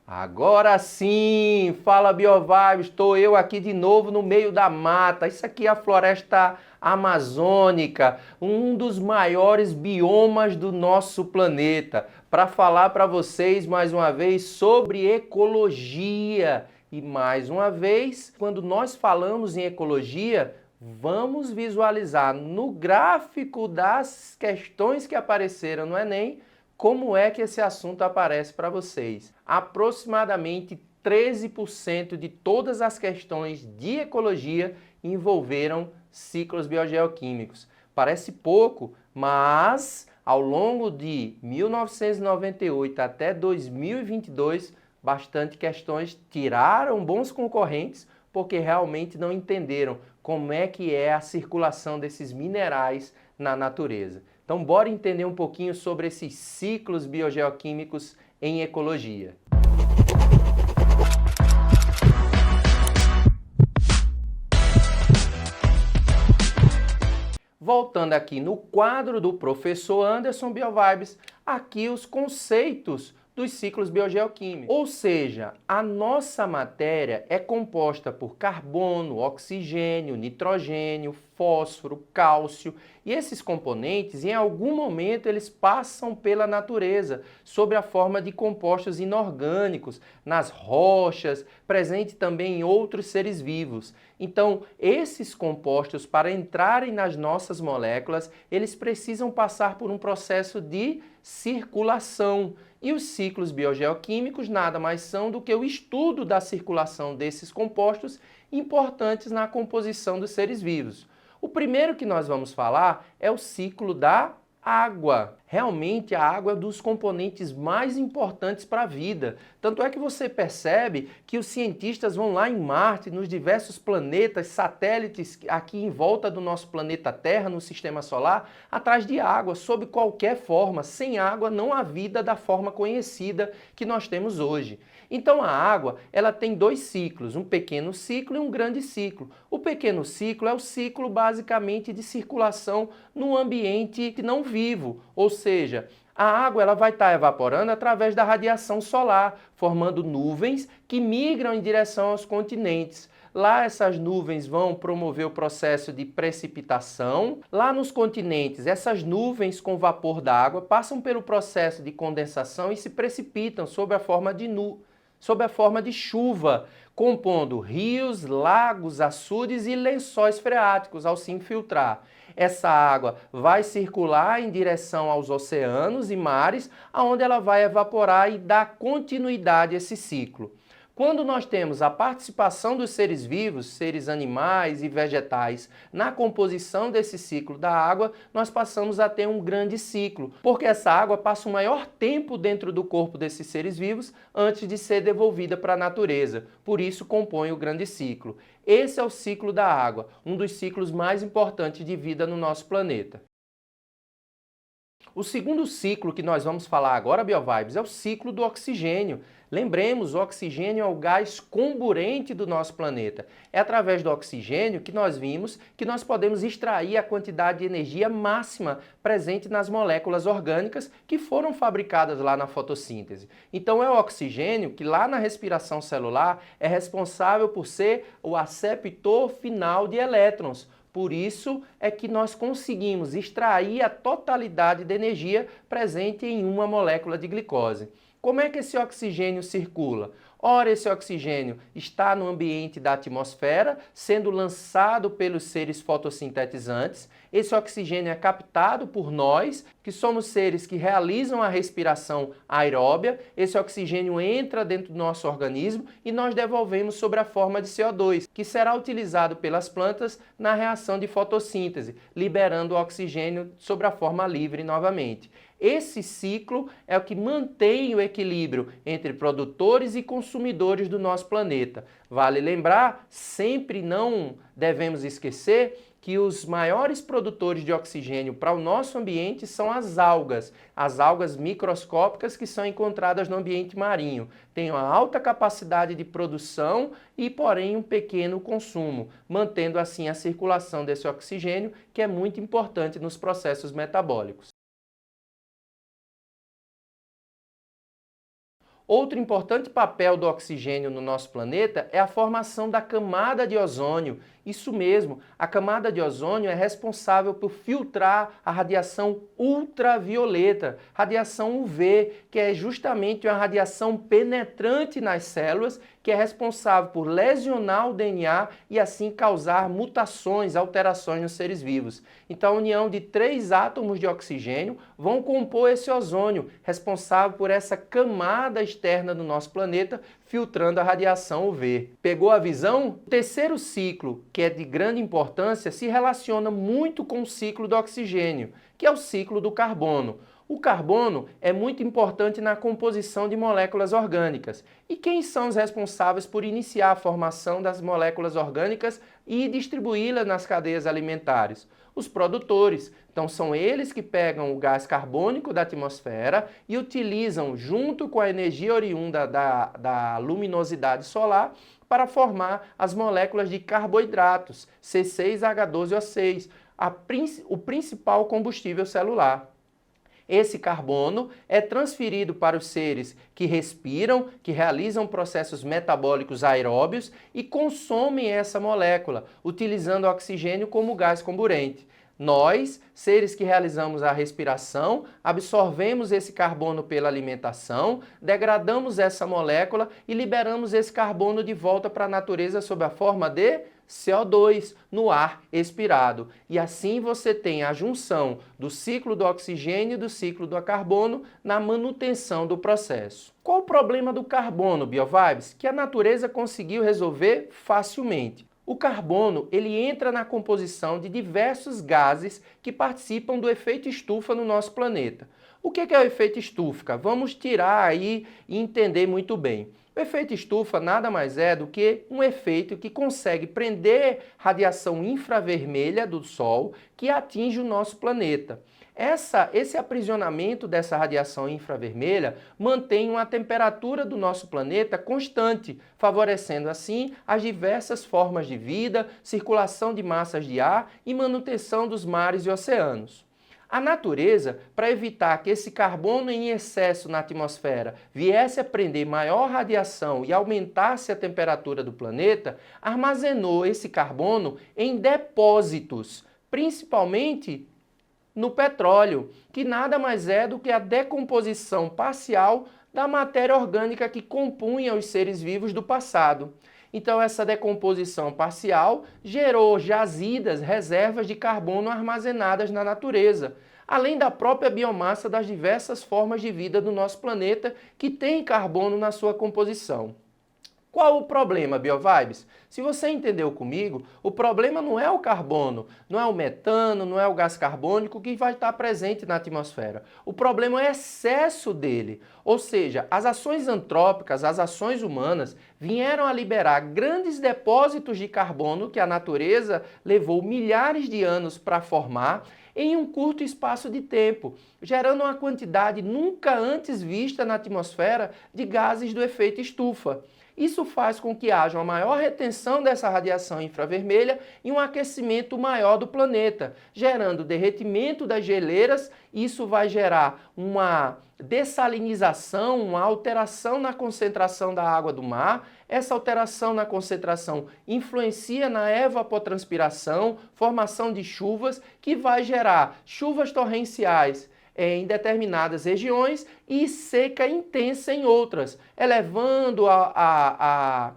Agora sim! Fala BioVibes, estou eu aqui de novo no meio da mata. Isso aqui é a floresta amazônica, um dos maiores biomas do nosso planeta, para falar para vocês mais uma vez sobre ecologia. E mais uma vez, quando nós falamos em ecologia, vamos visualizar no gráfico das questões que apareceram no Enem como é que esse assunto aparece para vocês. Aproximadamente 13% de todas as questões de ecologia envolveram ciclos biogeoquímicos. Parece pouco, mas ao longo de 1998 até 2022, bastante questões tiraram bons concorrentes porque realmente não entenderam como é que é a circulação desses minerais na natureza. Então, bora entender um pouquinho sobre esses ciclos biogeoquímicos em ecologia. Voltando aqui no quadro do professor Anderson BioVibes, aqui os conceitos dos ciclos biogeoquímicos. Ou seja, a nossa matéria é composta por carbono, oxigênio, nitrogênio, fósforo, cálcio, e esses componentes, em algum momento, eles passam pela natureza, sob a forma de compostos inorgânicos, nas rochas, presente também em outros seres vivos. Então, esses compostos, para entrarem nas nossas moléculas, eles precisam passar por um processo de circulação. E os ciclos biogeoquímicos nada mais são do que o estudo da circulação desses compostos importantes na composição dos seres vivos. O primeiro que nós vamos falar é o ciclo da água. Realmente a água é um dos componentes mais importantes para a vida. Tanto é que você percebe que os cientistas vão lá em Marte, nos diversos planetas, satélites aqui em volta do nosso planeta Terra, no sistema solar, atrás de água, sob qualquer forma. Sem água não há vida da forma conhecida que nós temos hoje. Então a água, ela tem dois ciclos, um pequeno ciclo e um grande ciclo. O pequeno ciclo é o ciclo basicamente de circulação no ambiente não vivo, ou seja, a água ela vai estar evaporando através da radiação solar, formando nuvens que migram em direção aos continentes. Lá essas nuvens vão promover o processo de precipitação. Lá nos continentes, essas nuvens com vapor d'água passam pelo processo de condensação e se precipitam sob a forma de chuva, compondo rios, lagos, açudes e lençóis freáticos ao se infiltrar. Essa água vai circular em direção aos oceanos e mares, onde ela vai evaporar e dar continuidade a esse ciclo. Quando nós temos a participação dos seres vivos, seres animais e vegetais, na composição desse ciclo da água, nós passamos a ter um grande ciclo, porque essa água passa o maior tempo dentro do corpo desses seres vivos antes de ser devolvida para a natureza. Por isso compõe o grande ciclo. Esse é o ciclo da água, um dos ciclos mais importantes de vida no nosso planeta. O segundo ciclo que nós vamos falar agora, BioVibes, é o ciclo do oxigênio. Lembremos, o oxigênio é o gás comburente do nosso planeta. É através do oxigênio que nós vimos que nós podemos extrair a quantidade de energia máxima presente nas moléculas orgânicas que foram fabricadas lá na fotossíntese. Então é o oxigênio que lá na respiração celular é responsável por ser o aceptor final de elétrons. Por isso é que nós conseguimos extrair a totalidade de energia presente em uma molécula de glicose. Como é que esse oxigênio circula? Ora, esse oxigênio está no ambiente da atmosfera, sendo lançado pelos seres fotossintetizantes. Esse oxigênio é captado por nós, que somos seres que realizam a respiração aeróbia. Esse oxigênio entra dentro do nosso organismo e nós devolvemos sob a forma de CO2, que será utilizado pelas plantas na reação de fotossíntese, liberando o oxigênio sob a forma livre novamente. Esse ciclo é o que mantém o equilíbrio entre produtores e consumidores do nosso planeta. Vale lembrar, sempre não devemos esquecer que os maiores produtores de oxigênio para o nosso ambiente são as algas microscópicas que são encontradas no ambiente marinho. Têm uma alta capacidade de produção e, porém, um pequeno consumo, mantendo assim a circulação desse oxigênio, que é muito importante nos processos metabólicos. Outro importante papel do oxigênio no nosso planeta é a formação da camada de ozônio. Isso mesmo, a camada de ozônio é responsável por filtrar a radiação ultravioleta, radiação UV, que é justamente uma radiação penetrante nas células, que é responsável por lesionar o DNA e assim causar mutações, alterações nos seres vivos. Então a união de 3 átomos de oxigênio vão compor esse ozônio, responsável por essa camada externa do nosso planeta, filtrando a radiação UV. Pegou a visão? O terceiro ciclo, que é de grande importância, se relaciona muito com o ciclo do oxigênio, que é o ciclo do carbono. O carbono é muito importante na composição de moléculas orgânicas. E quem são os responsáveis por iniciar a formação das moléculas orgânicas e distribuí-las nas cadeias alimentares? Os produtores. Então são eles que pegam o gás carbônico da atmosfera e utilizam, junto com a energia oriunda da luminosidade solar, para formar as moléculas de carboidratos, C6H12O6, o principal combustível celular. Esse carbono é transferido para os seres que respiram, que realizam processos metabólicos aeróbios e consomem essa molécula, utilizando o oxigênio como gás comburente. Nós, seres que realizamos a respiração, absorvemos esse carbono pela alimentação, degradamos essa molécula e liberamos esse carbono de volta para a natureza sob a forma de CO2 no ar expirado. E assim você tem a junção do ciclo do oxigênio e do ciclo do carbono na manutenção do processo. Qual o problema do carbono, BioVibes? Que a natureza conseguiu resolver facilmente. O carbono, ele entra na composição de diversos gases que participam do efeito estufa no nosso planeta. O que é o efeito estufa? Vamos tirar aí e entender muito bem. O efeito estufa nada mais é do que um efeito que consegue prender radiação infravermelha do Sol que atinge o nosso planeta. Esse aprisionamento dessa radiação infravermelha mantém uma temperatura do nosso planeta constante, favorecendo assim as diversas formas de vida, circulação de massas de ar e manutenção dos mares e oceanos. A natureza, para evitar que esse carbono em excesso na atmosfera viesse a prender maior radiação e aumentasse a temperatura do planeta, armazenou esse carbono em depósitos, principalmente no petróleo, que nada mais é do que a decomposição parcial da matéria orgânica que compunha os seres vivos do passado. Então essa decomposição parcial gerou jazidas, reservas de carbono armazenadas na natureza, além da própria biomassa das diversas formas de vida do nosso planeta que tem carbono na sua composição. Qual o problema, BioVibes? Se você entendeu comigo, o problema não é o carbono, não é o metano, não é o gás carbônico que vai estar presente na atmosfera. O problema é o excesso dele. Ou seja, as ações antrópicas, as ações humanas, vieram a liberar grandes depósitos de carbono que a natureza levou milhares de anos para formar em um curto espaço de tempo, gerando uma quantidade nunca antes vista na atmosfera de gases do efeito estufa. Isso faz com que haja uma maior retenção dessa radiação infravermelha e um aquecimento maior do planeta, gerando derretimento das geleiras. Isso vai gerar uma dessalinização, uma alteração na concentração da água do mar. Essa alteração na concentração influencia na evapotranspiração, formação de chuvas, que vai gerar chuvas torrenciais em determinadas regiões e seca intensa em outras, elevando a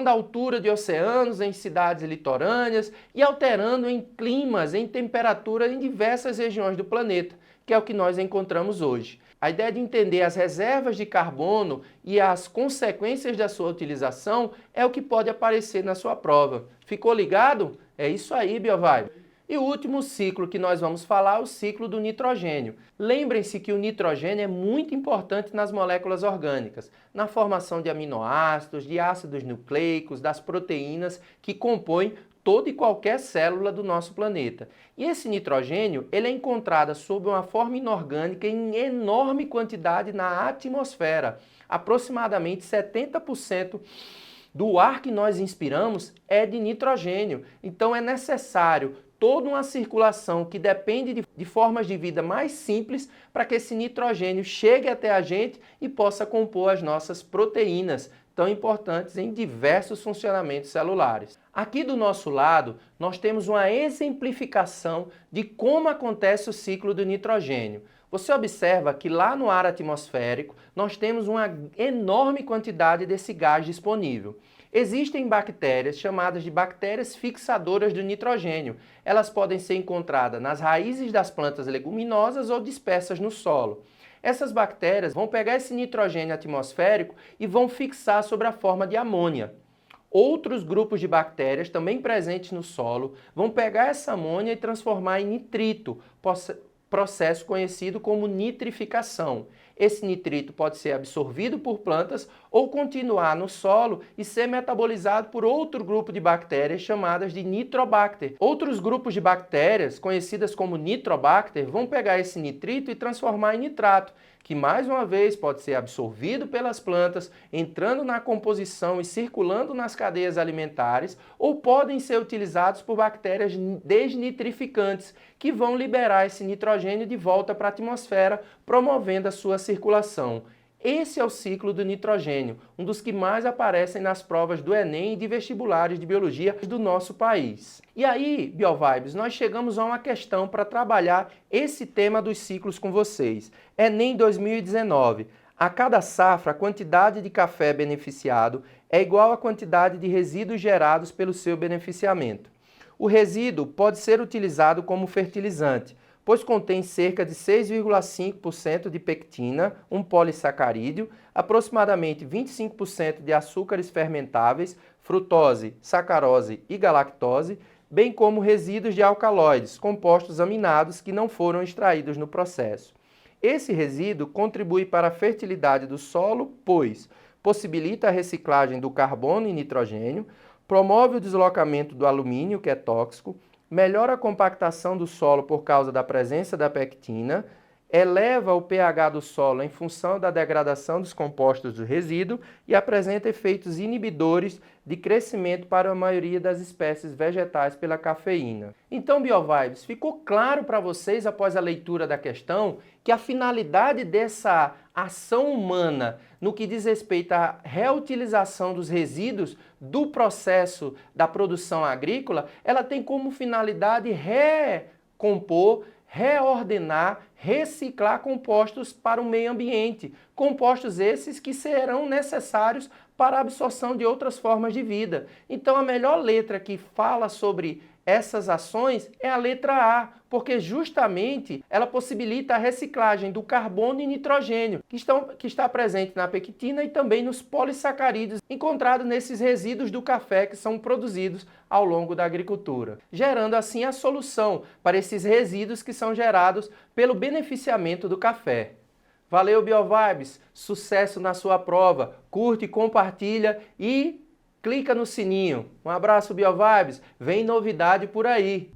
altura de oceanos em cidades litorâneas e alterando em climas, em temperatura em diversas regiões do planeta, que é o que nós encontramos hoje. A ideia de entender as reservas de carbono e as consequências da sua utilização é o que pode aparecer na sua prova. Ficou ligado? É isso aí, BioVibe. E o último ciclo que nós vamos falar é o ciclo do nitrogênio. Lembrem-se que o nitrogênio é muito importante nas moléculas orgânicas, na formação de aminoácidos, de ácidos nucleicos, das proteínas que compõem toda e qualquer célula do nosso planeta. E esse nitrogênio, ele é encontrado sob uma forma inorgânica em enorme quantidade na atmosfera. Aproximadamente 70% do ar que nós inspiramos é de nitrogênio. Então é necessário toda uma circulação que depende de formas de vida mais simples para que esse nitrogênio chegue até a gente e possa compor as nossas proteínas, tão importantes em diversos funcionamentos celulares. Aqui do nosso lado, nós temos uma exemplificação de como acontece o ciclo do nitrogênio. Você observa que lá no ar atmosférico, nós temos uma enorme quantidade desse gás disponível. Existem bactérias chamadas de bactérias fixadoras do nitrogênio. Elas podem ser encontradas nas raízes das plantas leguminosas ou dispersas no solo. Essas bactérias vão pegar esse nitrogênio atmosférico e vão fixar sobre a forma de amônia. Outros grupos de bactérias, também presentes no solo, vão pegar essa amônia e transformar em nitrito, processo conhecido como nitrificação. Esse nitrito pode ser absorvido por plantas ou continuar no solo e ser metabolizado por outro grupo de bactérias chamadas de nitrobacter. Outros grupos de bactérias, conhecidas como nitrobacter, vão pegar esse nitrito e transformar em nitrato, que mais uma vez pode ser absorvido pelas plantas, entrando na composição e circulando nas cadeias alimentares, ou podem ser utilizados por bactérias desnitrificantes, que vão liberar esse nitrogênio de volta para a atmosfera, promovendo a sua circulação. Esse é o ciclo do nitrogênio, um dos que mais aparecem nas provas do Enem e de vestibulares de biologia do nosso país. E aí, BioVibes, nós chegamos a uma questão para trabalhar esse tema dos ciclos com vocês. Enem 2019. A cada safra, a quantidade de café beneficiado é igual à quantidade de resíduos gerados pelo seu beneficiamento. O resíduo pode ser utilizado como fertilizante, pois contém cerca de 6,5% de pectina, um polissacarídeo, aproximadamente 25% de açúcares fermentáveis, frutose, sacarose e galactose, bem como resíduos de alcaloides, compostos aminados que não foram extraídos no processo. Esse resíduo contribui para a fertilidade do solo, pois possibilita a reciclagem do carbono e nitrogênio, promove o deslocamento do alumínio, que é tóxico, melhora a compactação do solo por causa da presença da pectina, eleva o pH do solo em função da degradação dos compostos do resíduo e apresenta efeitos inibidores de crescimento para a maioria das espécies vegetais pela cafeína. Então, BioVibes, ficou claro para vocês, após a leitura da questão, que a finalidade dessa ação humana no que diz respeito à reutilização dos resíduos do processo da produção agrícola, ela tem como finalidade recompor, reordenar, reciclar compostos para o meio ambiente. Compostos esses que serão necessários para a absorção de outras formas de vida. Então a melhor letra que fala sobre essas ações é a letra A, porque justamente ela possibilita a reciclagem do carbono e nitrogênio, que está presente na pectina e também nos polissacarídeos encontrados nesses resíduos do café que são produzidos ao longo da agricultura, gerando assim a solução para esses resíduos que são gerados pelo beneficiamento do café. Valeu, BioVibes! Sucesso na sua prova! Curte, compartilha e clica no sininho. Um abraço, BioVibes. Vem novidade por aí.